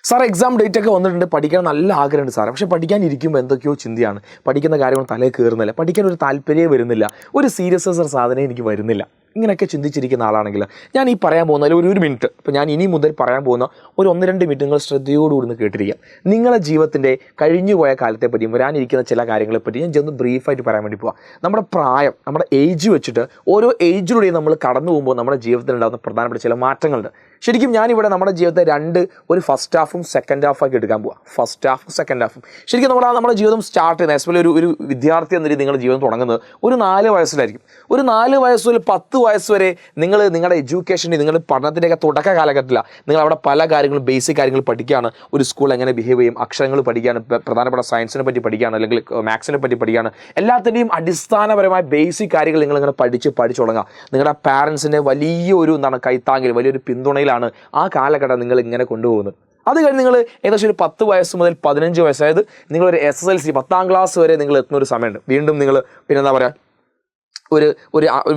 Sir exam date ഒക്കെ വന്നിട്ടുണ്ട്, പഠിക്കാൻ നല്ല ആഗ്രഹമുണ്ട് സാറേ. പക്ഷേ പഠിക്കാനിരിക്കുമ്പോൾ എന്തൊക്കെയോ ചിന്തയാണ്, പഠിക്കുന്ന കാര്യങ്ങൾ തലയിൽ കയറുന്നില്ല, പഠിക്കാൻ ഒരു താല്പര്യമേ വരുന്നില്ല, ഒരു സീരിയസ്നെസ് സാധനം എനിക്ക് വരുന്നില്ല. ഇങ്ങനെയൊക്കെ ചിന്തിച്ചിരിക്കുന്ന ആളാണെങ്കിൽ ഞാൻ ഈ പറയാൻ പോകുന്ന ഒരു മിനിറ്റ്, ഇപ്പോൾ ഞാൻ ഇനി മുതൽ പറയാൻ പോകുന്ന ഒരു 1-2 മിനിറ്റ് നിങ്ങൾ ശ്രദ്ധയോടുകൂടി കേട്ടിരിക്കാം. നിങ്ങളുടെ ജീവിതത്തിൻ്റെ കഴിഞ്ഞുപോയ കാലത്തെപ്പറ്റിയും വരാനിരിക്കുന്ന ചില കാര്യങ്ങളെപ്പറ്റി ഞാൻ ചെന്ന് ബ്രീഫായിട്ട് പറയാൻ വേണ്ടി പോവാം. നമ്മുടെ പ്രായം, നമ്മുടെ ഏജ് വെച്ചിട്ട് ഓരോ ഏജിലൂടെയും നമ്മൾ കടന്നു പോകുമ്പോൾ നമ്മുടെ ജീവിതത്തിൽ ഉണ്ടാകുന്ന പ്രധാനപ്പെട്ട ചില മാറ്റങ്ങളുണ്ട്. ശരിക്കും ഞാനിവിടെ നമ്മുടെ ജീവിതത്തെ ഒരു ഫസ്റ്റ് ഹാഫും സെക്കൻഡ് ഹാഫാക്കി എടുക്കാൻ പോവാം. ഫസ്റ്റ് ഹാഫും സെക്കൻഡ് ഹാഫും ശരിക്കും നമ്മുടെ ജീവിതം സ്റ്റാർട്ട് ചെയ്യുന്നത്, എസ്പെഷ്യലി ഒരു വിദ്യാർത്ഥി എന്ന രീതിയിൽ നിങ്ങളുടെ ജീവിതം തുടങ്ങുന്നത് ഒരു 4 വയസ്സിലായിരിക്കും. ഒരു 4 വയസ്സ് മുതൽ 10 വയസ്സ് വരെ നിങ്ങളുടെ എഡ്യൂക്കേഷൻ്റെ, നിങ്ങളുടെ പഠനത്തിൻ്റെയൊക്കെ തുടക്ക കാലഘട്ടത്തിലാണ്. നിങ്ങൾ അവിടെ പല കാര്യങ്ങളും, ബേസിക് കാര്യങ്ങൾ പഠിക്കുകയാണ്. ഒരു സ്കൂൾ എങ്ങനെ ബിഹേവ് ചെയ്യും, അക്ഷരങ്ങൾ പഠിക്കുകയാണ്, പ്രധാനപ്പെട്ട സയൻസിനെ പറ്റി പഠിക്കുകയാണ്, അല്ലെങ്കിൽ മാത്സിനെ പറ്റി പഠിക്കുകയാണ്. എല്ലാത്തിൻ്റെയും അടിസ്ഥാനപരമായ ബേസിക് കാര്യങ്ങൾ നിങ്ങളിങ്ങനെ പഠിച്ചു തുടങ്ങുക. നിങ്ങളുടെ പാരൻസിൻ്റെ വലിയൊരു കൈത്താങ്ങിൽ, വലിയൊരു പിന്തുണയിലാണ് ആ കാലഘട്ടം നിങ്ങൾ ഇങ്ങനെ കൊണ്ടുപോകുന്നത്. അത് കഴിഞ്ഞ് നിങ്ങൾ ഏകദേശം ഒരു 10 വയസ്സ് മുതൽ 15 വയസ്സ്, അതായത് നിങ്ങളൊരു SSLC 10ാം ക്ലാസ് വരെ നിങ്ങൾ എത്തുന്ന ഒരു സമയമുണ്ട്. വീണ്ടും നിങ്ങൾ പിന്നെന്താ പറയുക,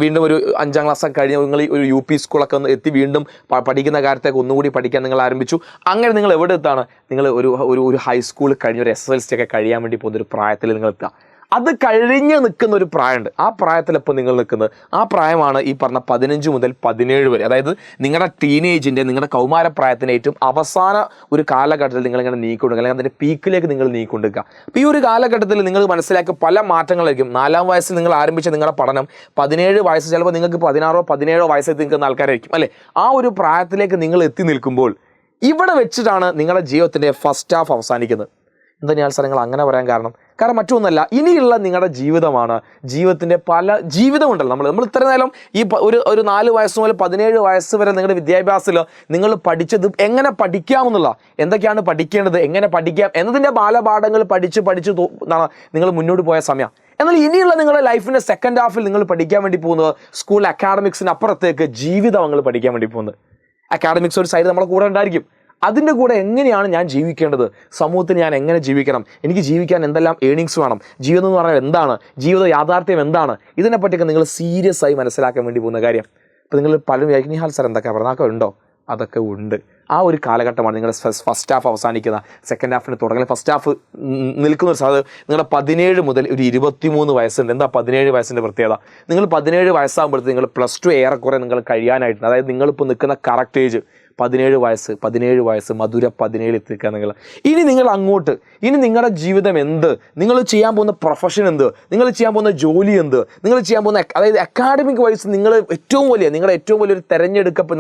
വീണ്ടും ഒരു 5ാം ക്ലാസ്സൊക്കെ കഴിഞ്ഞ് നിങ്ങൾ ഒരു UP സ്കൂളൊക്കെ ഒന്ന് എത്തി വീണ്ടും പഠിക്കുന്ന കാര്യത്തൊക്കെ ഒന്നുകൂടി പഠിക്കാൻ നിങ്ങൾ ആരംഭിച്ചു. അങ്ങനെ നിങ്ങൾ എവിടെ എത്താണ്, നിങ്ങൾ ഒരു ഹൈസ്കൂൾ കഴിഞ്ഞ് ഒരു SSLC ഒക്കെ കഴിയാൻ വേണ്ടി പോകുന്നൊരു പ്രായത്തിൽ നിങ്ങൾ എത്തുക. അത് കഴിഞ്ഞ് നിൽക്കുന്ന ഒരു പ്രായമുണ്ട്. ആ പ്രായത്തിലിപ്പോൾ നിങ്ങൾ നിൽക്കുന്നത്, ആ പ്രായമാണ് ഈ പറഞ്ഞ 15 മുതൽ 17 വരെ. അതായത് നിങ്ങളുടെ ടീനേജിൻ്റെ, നിങ്ങളുടെ കൗമാരപ്രായത്തിൻ്റെ ഏറ്റവും അവസാന ഒരു കാലഘട്ടത്തിൽ നിങ്ങളിങ്ങനെ നീക്കൊടുക്കുക, അല്ലെങ്കിൽ അതിൻ്റെ പീക്കിലേക്ക് നിങ്ങൾ നീക്കൊടുക്കുക. അപ്പോൾ ഈ ഒരു കാലഘട്ടത്തിൽ നിങ്ങൾ മനസ്സിലാക്കിയ പല മാറ്റങ്ങളായിരിക്കും. 4ാം വയസ്സിൽ നിങ്ങൾ ആരംഭിച്ച നിങ്ങളുടെ പഠനം 17 വയസ്സ്, ചിലപ്പോൾ നിങ്ങൾക്ക് 16ഓ 17ഓ വയസ്സെത്തി നിൽക്കുന്ന ആൾക്കാരായിരിക്കും അല്ലേ. ആ ഒരു പ്രായത്തിലേക്ക് നിങ്ങൾ എത്തി നിൽക്കുമ്പോൾ ഇവിടെ വെച്ചിട്ടാണ് നിങ്ങളുടെ ജീവിതത്തിൻ്റെ ഫസ്റ്റ് ഹാഫ് അവസാനിക്കുന്നത്. എന്താ ഞാൻ സ്ഥലങ്ങൾ അങ്ങനെ പറയാൻ കാരണം മറ്റൊന്നല്ല, ഇനിയുള്ള നിങ്ങളുടെ ജീവിതമാണ്. ജീവിതത്തിൻ്റെ പല ജീവിതമുണ്ടല്ലോ. നമ്മൾ ഇത്ര നേരം ഈ ഒരു 4 വയസ്സ് മുതൽ 17 വയസ്സ് വരെ നിങ്ങളുടെ വിദ്യാഭ്യാസത്തിൽ നിങ്ങൾ പഠിച്ചത് എങ്ങനെ പഠിക്കാമെന്നുള്ള, എന്തൊക്കെയാണ് പഠിക്കേണ്ടത്, എങ്ങനെ പഠിക്കാം എന്നതിൻ്റെ ബാലപാഠങ്ങൾ പഠിച്ച് നിങ്ങൾ മുന്നോട്ട് പോയ സമയം. എന്നാൽ ഇനിയുള്ള നിങ്ങളുടെ ലൈഫിൻ്റെ സെക്കൻഡ് ഹാഫിൽ നിങ്ങൾ പഠിക്കാൻ വേണ്ടി പോകുന്നത് സ്കൂൾ അക്കാഡമിക്സിന് അപ്പുറത്തേക്ക് ജീവിതം നിങ്ങൾ പഠിക്കാൻ വേണ്ടി പോകുന്നത്. അക്കാഡമിക്സ് ഒരു സൈഡ് നമ്മളെ കൂടെ ഉണ്ടായിരിക്കും. അതിൻ്റെ കൂടെ എങ്ങനെയാണ് ഞാൻ ജീവിക്കേണ്ടത്, സമൂഹത്തിൽ ഞാൻ എങ്ങനെ ജീവിക്കണം, എനിക്ക് ജീവിക്കാൻ എന്തെല്ലാം ഏണിങ്സ് വേണം, ജീവിതം എന്ന് പറഞ്ഞാൽ എന്താണ്, ജീവിത യാഥാർത്ഥ്യം എന്താണ്, ഇതിനെപ്പറ്റിയൊക്കെ നിങ്ങൾ സീരിയസ് ആയി മനസ്സിലാക്കാൻ വേണ്ടി പോകുന്ന കാര്യം. അപ്പോൾ നിങ്ങൾ പലരും വിചാരിക്കും, ഹാൽ സാർ എന്തൊക്കെ പറഞ്ഞാൽ ഉണ്ടോ, അതൊക്കെ ഉണ്ട്. ആ ഒരു കാലഘട്ടമാണ് നിങ്ങളുടെ ഫസ്റ്റ് ഹാഫ് അവസാനിക്കുന്ന, സെക്കൻഡ് ഹാഫിന് തുടങ്ങുന്ന. ഫസ്റ്റ് ഹാഫ് നിൽക്കുന്ന ഒരു സാധനം നിങ്ങളുടെ 17 മുതൽ ഒരു 23 വയസ്സുണ്ട്. എന്താ 17 വയസ്സിൻ്റെ പ്രത്യേകത? നിങ്ങൾ 17 വയസ്സാകുമ്പോഴത്തേക്ക് നിങ്ങൾ +2 ഏറെക്കുറെ നിങ്ങൾ കഴിയാനായിട്ടുണ്ട്. അതായത് നിങ്ങളിപ്പോൾ നിൽക്കുന്ന കറക്റ്റ് ഏജ് 17 വയസ്സ് മധുര 17 എത്തിക്കുക. ഇനി നിങ്ങൾ അങ്ങോട്ട്, ഇനി നിങ്ങളുടെ ജീവിതം എന്ത്, നിങ്ങൾ ചെയ്യാൻ പോകുന്ന പ്രൊഫഷൻ എന്ത്, നിങ്ങൾ ചെയ്യാൻ പോകുന്ന ജോലി എന്ത്, നിങ്ങൾ ചെയ്യാൻ പോകുന്ന, അതായത് അക്കാഡമിക് വൈസ് നിങ്ങളുടെ ഏറ്റവും വലിയൊരു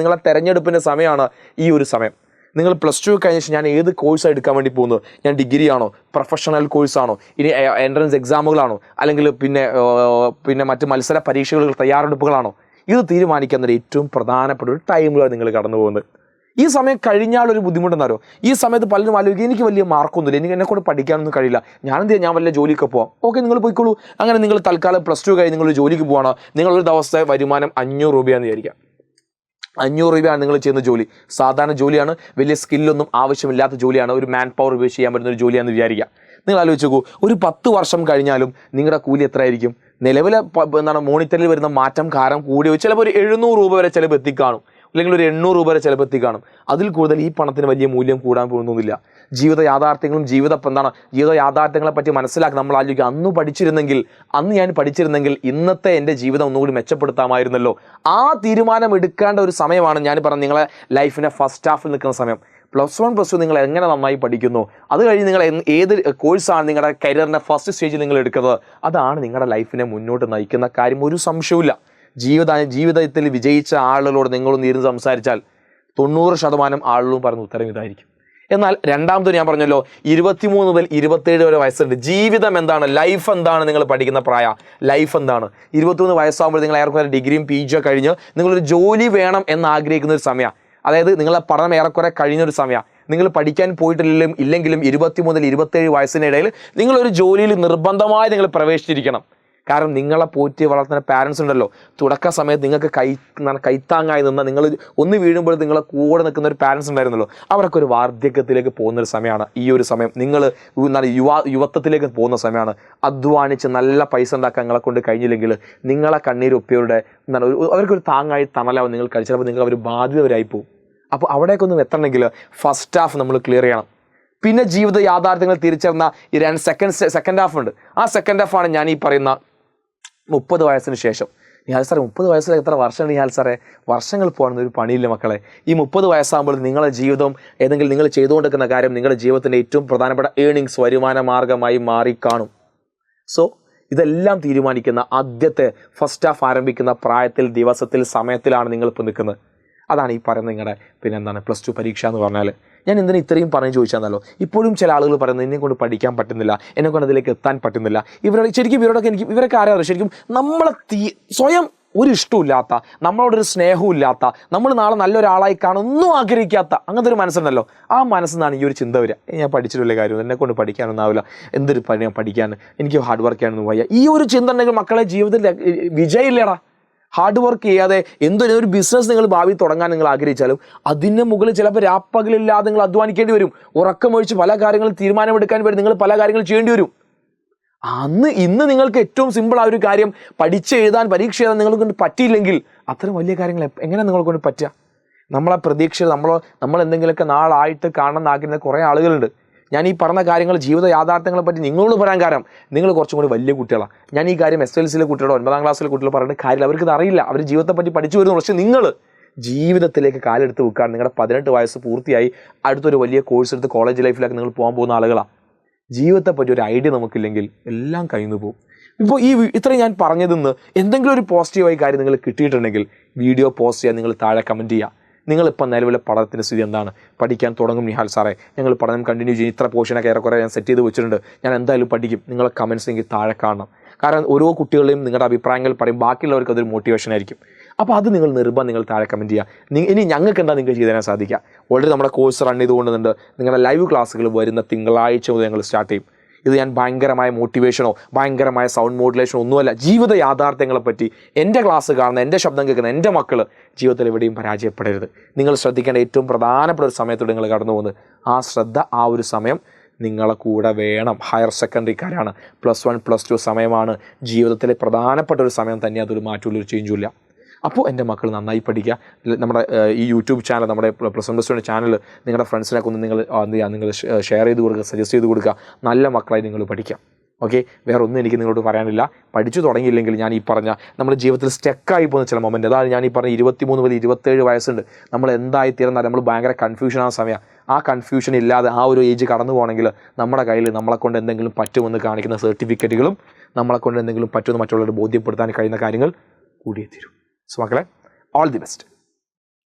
നിങ്ങളെ തെരഞ്ഞെടുപ്പിൻ്റെ സമയമാണ് ഈ ഒരു സമയം. നിങ്ങൾ +2 കഴിഞ്ഞ ശേഷം ഞാൻ ഏത് കോഴ്സാണ് എടുക്കാൻ വേണ്ടി പോകുന്നത്, ഞാൻ ഡിഗ്രി ആണോ, പ്രൊഫഷണൽ കോഴ്സാണോ, ഇനി എൻട്രൻസ് എക്സാമുകളാണോ, അല്ലെങ്കിൽ പിന്നെ മറ്റ് മത്സര പരീക്ഷകൾ തയ്യാറെടുപ്പുകളാണോ, ഇത് തീരുമാനിക്കുന്ന ഏറ്റവും പ്രധാനപ്പെട്ട ഒരു ടൈമിലാണ് നിങ്ങൾ കടന്നു പോകുന്നത്. ഈ സമയം കഴിഞ്ഞാൽ ഒരു ബുദ്ധിമുട്ടെന്നറിയോ, ഈ സമയത്ത് പലരും ആലോചിക്കും, എനിക്ക് വലിയ മാർക്കൊന്നുമില്ല, എന്നെക്കൊണ്ട് പഠിക്കാനൊന്നും കഴിയില്ല, ഞാൻ വല്ല ജോലിക്ക് പോവാം. ഓക്കെ, നിങ്ങൾ പോയിക്കോളൂ. അങ്ങനെ നിങ്ങൾ തൽക്കാലം +2 കഴിഞ്ഞ് നിങ്ങൾ ജോലിക്ക് പോവാണോ, നിങ്ങളൊരു ദിവസത്തെ വരുമാനം 500 രൂപയാണെന്ന് വിചാരിക്കാം. 500 രൂപയാണ് നിങ്ങൾ ചെയ്യുന്ന ജോലി. സാധാരണ ജോലിയാണ്, വലിയ സ്കില്ലൊന്നും ആവശ്യമില്ലാത്ത ജോലിയാണ്, ഒരു മാൻ പവർ ഉപയോഗിച്ച് ചെയ്യാൻ പറ്റുന്ന ഒരു ജോലിയാണെന്ന് വിചാരിക്കുക. നിങ്ങൾ ആലോചിച്ച് നോക്കൂ, ഒരു 10 വർഷം കഴിഞ്ഞാലും നിങ്ങളുടെ കൂലി എത്രയായിരിക്കും? നിലവിലെ മോണിറ്ററിൽ വരുന്ന മാറ്റം കാരണം കൂടി ചിലപ്പോൾ ഒരു 700 രൂപ വരെ ചിലപ്പോൾ എത്തിക്കാണും, അല്ലെങ്കിൽ ഒരു 800 രൂപ വരെ ചിലപ്പോൾ എത്തിക്കാണും. അതിൽ കൂടുതൽ ഈ പണത്തിന് വലിയ മൂല്യം കൂടാൻ പോകുന്നില്ല. ജീവിത യാഥാർത്ഥ്യങ്ങളെ പറ്റി മനസ്സിലാക്കി നമ്മൾ ആലോചിക്കുക, അന്ന് ഞാൻ പഠിച്ചിരുന്നെങ്കിൽ ഇന്നത്തെ എൻ്റെ ജീവിതം ഒന്നുകൂടി മെച്ചപ്പെടുത്താമായിരുന്നല്ലോ. ആ തീരുമാനം എടുക്കേണ്ട ഒരു സമയമാണ് ഞാൻ പറഞ്ഞ നിങ്ങളെ ലൈഫിൻ്റെ ഫസ്റ്റ് ഹാഫിൽ നിൽക്കുന്ന സമയം. +1 +2 നിങ്ങൾ എങ്ങനെ നന്നായി പഠിക്കുന്നു, അത് കഴിഞ്ഞ് നിങ്ങൾ ഏത് കോഴ്സാണ് നിങ്ങളുടെ കരിയറിൻ്റെ ഫസ്റ്റ് സ്റ്റേജിൽ നിങ്ങൾ എടുക്കുന്നത്, അതാണ് നിങ്ങളുടെ ലൈഫിനെ മുന്നോട്ട് നയിക്കുന്ന കാര്യം. ഒരു സംശയവുമില്ല. ജീവിതത്തിൽ വിജയിച്ച ആളുകളോട് നിങ്ങളൊന്ന് ഇരുന്ന് സംസാരിച്ചാൽ 90% ആളുകളും പറഞ്ഞ ഉത്തരം ഇതായിരിക്കും. എന്നാൽ രണ്ടാമത് ഞാൻ പറഞ്ഞല്ലോ, 23 മുതൽ 27 വരെ വയസ്സുണ്ട്. ജീവിതം എന്താണ്, ലൈഫ് എന്താണ്, നിങ്ങൾ പഠിക്കുന്ന ലൈഫ് എന്താണ്? 23 വയസ്സാകുമ്പോൾ നിങ്ങൾ ഏറെക്കുറെ ഡിഗ്രിയും PG ഒക്കെ കഴിഞ്ഞ് നിങ്ങളൊരു ജോലി വേണം എന്ന് ആഗ്രഹിക്കുന്ന ഒരു സമയം. അതായത് നിങ്ങളെ പഠനം ഏറെക്കുറെ കഴിഞ്ഞൊരു സമയം. നിങ്ങൾ പഠിക്കാൻ പോയിട്ടില്ലെങ്കിലും 20 മുതൽ 27 വയസ്സിനിടയിൽ നിങ്ങളൊരു ജോലിയിൽ നിർബന്ധമായി നിങ്ങൾ പ്രവേശിച്ചിരിക്കണം. കാരണം നിങ്ങളെ പോറ്റി വളർത്തുന്ന പാരൻസ് ഉണ്ടല്ലോ, തുടക്ക സമയത്ത് നിങ്ങൾക്ക് കൈത്താങ്ങായി നിന്ന, നിങ്ങൾ ഒന്ന് വീഴുമ്പോൾ നിങ്ങളെ കൂടെ നിൽക്കുന്ന ഒരു പാരൻസ് ഉണ്ടായിരുന്നല്ലോ, അവരൊക്കെ ഒരു വാർദ്ധക്യത്തിലേക്ക് പോകുന്നൊരു സമയമാണ് ഈ ഒരു സമയം. നിങ്ങൾ യുവത്വത്തിലേക്ക് പോകുന്ന സമയമാണ്. അധ്വാനിച്ച് നല്ല പൈസ ഉണ്ടാക്കാൻ നിങ്ങളെ കൊണ്ട് കഴിഞ്ഞില്ലെങ്കിൽ നിങ്ങളെ കണ്ണീരൊപ്പിയവരുടെ അവർക്കൊരു താങ്ങായി തണലാവും നിങ്ങൾ കഴിച്ചപ്പോൾ നിങ്ങൾ അവർ ബാധിതവരായി പോകും. അപ്പോൾ അവിടേക്കൊന്നും എത്തണമെങ്കിൽ ഫസ്റ്റ് ഹാഫ് നമ്മൾ ക്ലിയർ ചെയ്യണം. പിന്നെ ജീവിത യാഥാർത്ഥ്യങ്ങൾ തിരിച്ചറിഞ്ഞ ഈ സെക്കൻഡ് ഹാഫ് ഉണ്ട്. ആ സെക്കൻഡ് ഹാഫാണ് ഞാൻ ഈ പറയുന്ന 30 വയസ്സിന് ശേഷം. നിഹാൽ സാറേ 30 വയസ്സിൽ എത്ര വർഷമാണ് നിഹാൽ സാറേ? വർഷങ്ങൾ പോകാനൊന്നും ഒരു പണിയില്ല മക്കളെ. ഈ 30 വയസ്സാകുമ്പോൾ നിങ്ങളുടെ ജീവിതം ഏതെങ്കിലും നിങ്ങൾ ചെയ്തുകൊണ്ടിരിക്കുന്ന കാര്യം നിങ്ങളുടെ ജീവിതത്തിൻ്റെ ഏറ്റവും പ്രധാനപ്പെട്ട ഏണിങ്സ് വരുമാന മാർഗമായി മാറിക്കാണും. സോ ഇതെല്ലാം തീരുമാനിക്കുന്ന ആദ്യത്തെ ഫസ്റ്റ് ഹാഫ് ആരംഭിക്കുന്ന പ്രായത്തിൽ, ദിവസത്തിൽ, സമയത്തിലാണ് നിങ്ങളിപ്പോൾ നിൽക്കുന്നത്. അതാണ് ഈ പറയുന്നത് നിങ്ങളുടെ +2 പരീക്ഷ എന്ന് പറഞ്ഞാൽ. ഞാൻ എന്തിനാ ഇത്രയും പറഞ്ഞു ചോദിച്ചാന്നല്ലോ, ഇപ്പോഴും ചില ആളുകൾ പറയുന്നത് എന്നെ കൊണ്ട് പഠിക്കാൻ പറ്റുന്നില്ല, എന്നെ കൊണ്ട് അതിലേക്ക് എത്താൻ പറ്റുന്നില്ല. ഇവരൊക്കെ ആരാണ് ശരിക്കും നമ്മളെ സ്വയം ഒരു ഇഷ്ടമില്ലാത്ത, നമ്മളോടൊരു സ്നേഹവും ഇല്ലാത്ത, നമ്മൾ നാളെ നല്ലൊരാളായി കാണുന്നൊന്നും ആഗ്രഹിക്കാത്ത അങ്ങനത്തെ ഒരു മനസ്സുണ്ടല്ലോ. ആ മനസ്സെന്നാണ് ഈ ഒരു ചിന്ത വരിക. ഞാൻ പഠിച്ചിട്ടുള്ള കാര്യം എന്നെ കൊണ്ട് പഠിക്കാനൊന്നും ആവില്ല, എന്തൊരു പഠിക്കാൻ, എനിക്ക് ഹാർഡ് വർക്ക് ചെയ്യാനൊന്നും വയ്യ. ഈ ഒരു ചിന്ത ഉണ്ടെങ്കിൽ മക്കളെ ജീവിതത്തിൽ വിജയമില്ലടാ. ഹാർഡ് വർക്ക് ചെയ്യാതെ ഒരു ബിസിനസ് നിങ്ങൾ ഭാവി തുടങ്ങാൻ നിങ്ങൾ ആഗ്രഹിച്ചാലും അതിന് മുകളിൽ ചിലപ്പോൾ രാപ്പകലില്ലാതെ നിങ്ങൾ അധ്വാനിക്കേണ്ടി വരും. ഉറക്കമൊഴിച്ച് പല കാര്യങ്ങളും തീരുമാനമെടുക്കാൻ വരും, നിങ്ങൾ പല കാര്യങ്ങൾ ചെയ്യേണ്ടി വരും. ഇന്ന് നിങ്ങൾക്ക് ഏറ്റവും സിമ്പിൾ ആ ഒരു കാര്യം പഠിച്ചെഴുതാൻ, പരീക്ഷ എഴുതാൻ നിങ്ങളെ കൊണ്ട് പറ്റിയില്ലെങ്കിൽ അത്തരം വലിയ കാര്യങ്ങൾ എങ്ങനെ നിങ്ങളെ കൊണ്ട് പറ്റുക? നമ്മളെ പ്രതീക്ഷ നമ്മൾ എന്തെങ്കിലുമൊക്കെ നാളായിട്ട് കാണണമെന്ന് ആഗ്രഹിക്കുന്ന കുറേ ആളുകളുണ്ട്. ഞാൻ ഈ പറഞ്ഞ കാര്യങ്ങൾ, ജീവിത യാഥാർത്ഥ്യങ്ങളെ പറ്റി നിങ്ങളോട് പറയാൻ കാരണം നിങ്ങൾ കുറച്ചും കൂടി വലിയ കുട്ടികളാണ്. ഞാൻ ഈ കാര്യം SLCയിലെ കുട്ടികളോ 9ാം ക്ലാസ്സിലെ കുട്ടികളോ പറഞ്ഞിട്ട് കാര്യമില്ല, അവർക്ക് ഇത് അറിയില്ല. അവർ ജീവിതത്തെ പറ്റി പഠിച്ചു വരുന്നു. പക്ഷേ നിങ്ങൾ ജീവിതത്തിലേക്ക് കാലെടുത്ത് വെക്കാൻ നിങ്ങളുടെ 18 വയസ്സ് പൂർത്തിയായി അടുത്തൊരു വലിയ കോഴ്സ് എടുത്ത് കോളേജ് ലൈഫിലേക്ക് നിങ്ങൾ പോകാൻ പോകുന്ന ആളുകളാണ്. ജീവിതത്തെ പറ്റി ഒരു ഐഡിയ നമുക്കില്ലെങ്കിൽ എല്ലാം കഴിഞ്ഞു പോകും. ഇപ്പോൾ ഇത്രയും ഞാൻ പറഞ്ഞതെന്ന് എന്തെങ്കിലും ഒരു പോസിറ്റീവായി കാര്യം നിങ്ങൾ കിട്ടിയിട്ടുണ്ടെങ്കിൽ വീഡിയോ പോസ്റ്റ് ചെയ്യാൻ, നിങ്ങൾ താഴെ കമൻറ്റ് ചെയ്യുക. നിങ്ങളിപ്പോൾ നിലവിലെ പഠനത്തിൻ്റെ സ്ഥിതി എന്താണ്? പഠിക്കാൻ തുടങ്ങും നിഹാൽ സാറേ, ഞങ്ങൾ പഠനം കണ്ടിന്യൂ ചെയ്യും, ഇത്ര പോർഷനൊക്കെ ഏറെക്കുറെ ഞാൻ സെറ്റ് ചെയ്ത് വെച്ചിട്ടുണ്ട്, ഞാൻ എന്തായാലും പഠിക്കും. നിങ്ങളെ കമൻറ്റ്സ് എനിക്ക് താഴെ കാണണം. കാരണം ഓരോ കുട്ടികളെയും നിങ്ങളുടെ അഭിപ്രായങ്ങൾ പറയും, ബാക്കിയുള്ളവർക്ക് അതൊരു മോട്ടിവേഷൻ ആയിരിക്കും. അപ്പോൾ അത് നിങ്ങൾ താഴെ കമൻറ്റ് ചെയ്യുക. ഇനി ഞങ്ങൾക്ക് എന്താ നിങ്ങൾക്ക് ചെയ്തു തരാൻ സാധിക്കുക? ഓൾറെഡി നമ്മുടെ കോഴ്സ് റൺ ചെയ്തുകൊണ്ടുണ്ട്. നിങ്ങളുടെ ലൈവ് ക്ലാസ്സുകൾ വരുന്ന തിങ്കളാഴ്ച മുതൽ ഞങ്ങൾ സ്റ്റാർട്ട് ചെയ്യും. ഇത് ഞാൻ ഭയങ്കരമായ മോട്ടിവേഷനോ ഭയങ്കരമായ സൗണ്ട് മോഡുലേഷനോ ഒന്നുമല്ല. ജീവിത യാഥാർത്ഥ്യങ്ങളെപ്പറ്റി എൻ്റെ ക്ലാസ് കാണുന്ന, എൻ്റെ ശബ്ദം കേൾക്കുന്ന എൻ്റെ മക്കൾ ജീവിതത്തിൽ എവിടെയും പരാജയപ്പെടരുത്. നിങ്ങൾ ശ്രദ്ധിക്കേണ്ട ഏറ്റവും പ്രധാനപ്പെട്ട ഒരു സമയത്തോടെ നിങ്ങൾ കടന്നു പോകുന്നത്. ആ ശ്രദ്ധ, ആ ഒരു സമയം നിങ്ങളെ കൂടെ വേണം. ഹയർ സെക്കൻഡറിക്കാരാണ്, +1 +2 സമയമാണ് ജീവിതത്തിലെ പ്രധാനപ്പെട്ട ഒരു സമയം തന്നെ. അതൊരു മാറ്റമുള്ളൊരു ചേഞ്ചുമില്ല. അപ്പോൾ എൻ്റെ മക്കൾ നന്നായി പഠിക്കുക. നമ്മുടെ ഈ യൂട്യൂബ് ചാനൽ, നമ്മുടെ +1 ചാനൽ നിങ്ങളുടെ ഫ്രണ്ട്സിനൊക്കെ ഒന്ന് നിങ്ങൾ നിങ്ങൾ ഷെയർ ചെയ്ത് കൊടുക്കുക, സജസ്റ്റ് ചെയ്ത് കൊടുക്കുക. നല്ല മക്കളായി നിങ്ങൾ പഠിക്കാം. ഓക്കെ, വേറെ ഒന്നും എനിക്ക് നിങ്ങളോട് പറയാനില്ല. പഠിച്ചു തുടങ്ങിയില്ലെങ്കിൽ ഞാൻ ഈ പറഞ്ഞ നമ്മുടെ ജീവിതത്തിൽ സ്റ്റക്കായി പോകുന്ന ചില മൊമെൻറ്റ്, അതാണ് ഞാൻ ഈ പറഞ്ഞ 23 മുതൽ 27 വയസ്സുണ്ട്, നമ്മൾ എന്തായി തീർന്നാൽ നമ്മൾ ഭയങ്കര കൺഫ്യൂഷനാണ് സമയം. ആ കൺഫ്യൂഷൻ ഇല്ലാതെ ആ ഒരു ഏജ് കടന്നു പോകണമെങ്കിൽ നമ്മുടെ കയ്യിൽ നമ്മളെക്കൊണ്ട് എന്തെങ്കിലും പറ്റുമെന്ന് കാണിക്കുന്ന സർട്ടിഫിക്കറ്റുകളും നമ്മളെക്കൊണ്ട് എന്തെങ്കിലും പറ്റുമെന്ന് മറ്റുള്ളവരെ ബോധ്യപ്പെടുത്താൻ കഴിയുന്ന കാര്യങ്ങൾ കൂടിയേ തീരും. സോ മക്കളെ, ഓൾ ദി ബെസ്റ്റ്.